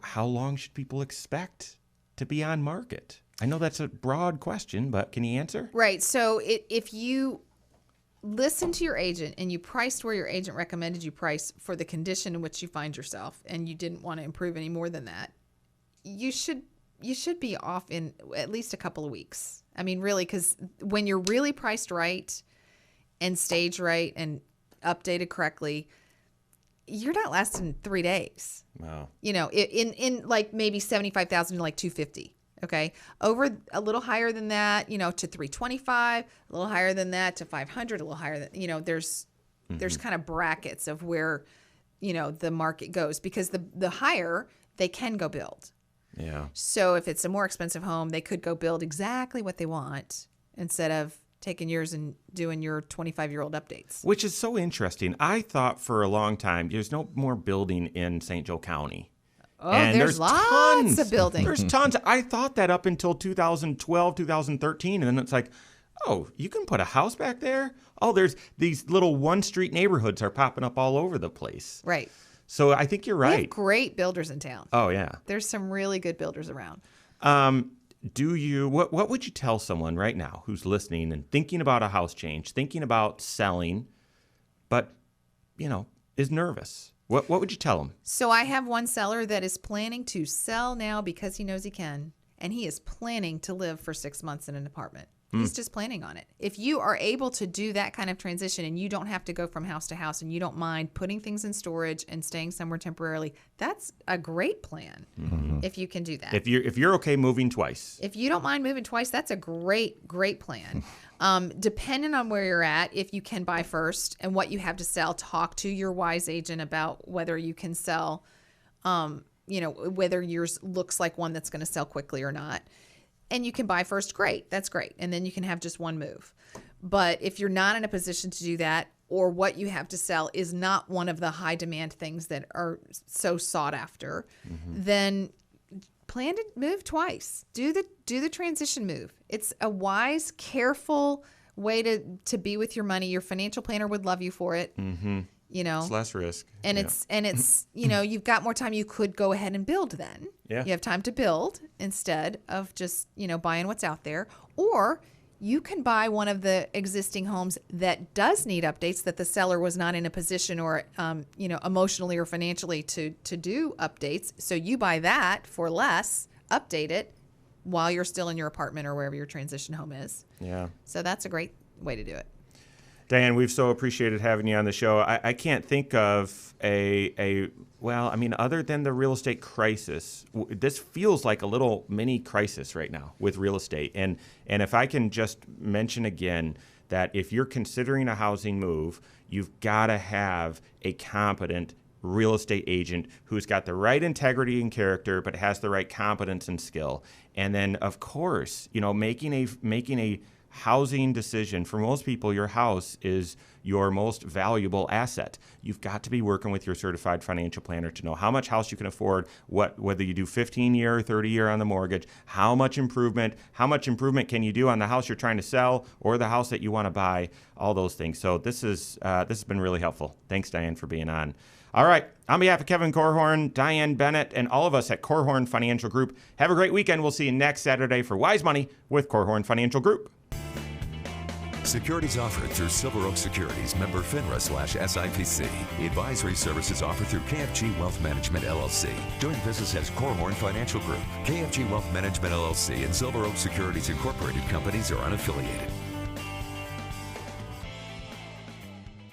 how long should people expect to be on market? I know that's a broad question, but can you answer? Right. So if you listen to your agent and you priced where your agent recommended you price for the condition in which you find yourself, and you didn't want to improve any more than that, you should be off in at least a couple of weeks. I mean, really, because when you're really priced right and staged right and updated correctly, you're not lasting 3 days. Wow. You know, in like maybe 75,000 to like 250. Okay. Over a little higher than that, you know, to 325, a little higher than that to 500, a little higher than, you know, there's kind of brackets of where, you know, the market goes, because the higher they can go build. Yeah. So if it's a more expensive home, they could go build exactly what they want instead of taking yours and doing your 25-year-old updates. Which is so interesting. I thought for a long time there's no more building in St. Joe County. Oh, and there's lots tons of building. There's tons. I thought that up until 2012, 2013. And then it's like, oh, you can put a house back there? Oh, there's these little one-street neighborhoods are popping up all over the place. Right. So I think you're We right. have great builders in town. Oh, yeah. There's some really good builders around. What would you tell someone right now who's listening and thinking about a house change, thinking about selling, but, you know, is nervous? What would you tell them? So I have one seller that is planning to sell now because he knows he can, and he is planning to live for 6 months in an apartment. He's just planning on it. If you are able to do that kind of transition and you don't have to go from house to house and you don't mind putting things in storage and staying somewhere temporarily, that's a great plan if you can do that. If you're okay moving twice. If you don't mind moving twice, that's a great plan. Depending on where you're at, if you can buy first and what you have to sell, talk to your wise agent about whether you can sell, you know, whether yours looks like one that's going to sell quickly or not. And you can buy first, great. That's great. And then you can have just one move. But if you're not in a position to do that, or what you have to sell is not one of the high demand things that are so sought after, then plan to move twice. Do the transition move. It's a wise, careful way to be with your money. Your financial planner would love you for it. You know, It's less risk. and it's you know, you've got more time. You could go ahead and build then. Yeah. You have time to build instead of just, you know, buying what's out there. Or you can buy one of the existing homes that does need updates that the seller was not in a position or, you know, emotionally or financially to do updates. So you buy that for less, update it while you're still in your apartment or wherever your transition home is. Yeah. So that's a great way to do it. Diane, we've so appreciated having you on the show. I can't think of other than the real estate crisis, this feels like a little mini crisis right now with real estate. And if I can just mention again that if you're considering a housing move, you've got to have a competent real estate agent who's got the right integrity and character, but has the right competence and skill. And then, of course, you know, making a housing decision. For most people, your house is your most valuable asset. You've got to be working with your certified financial planner to know how much house you can afford, whether you do 15-year or 30-year on the mortgage, how much improvement can you do on the house you're trying to sell or the house that you want to buy, all those things. So this has been really helpful. Thanks, Diane, for being on. All right. On behalf of Kevin Korhorn, Diane Bennett, and all of us at Korhorn Financial Group, have a great weekend. We'll see you next Saturday for Wise Money with Korhorn Financial Group. Securities offered through Silver Oak Securities, member FINRA/SIPC. Advisory services offered through KFG Wealth Management, LLC. Doing business as Korhorn Financial Group. KFG Wealth Management, LLC and Silver Oak Securities Incorporated companies are unaffiliated.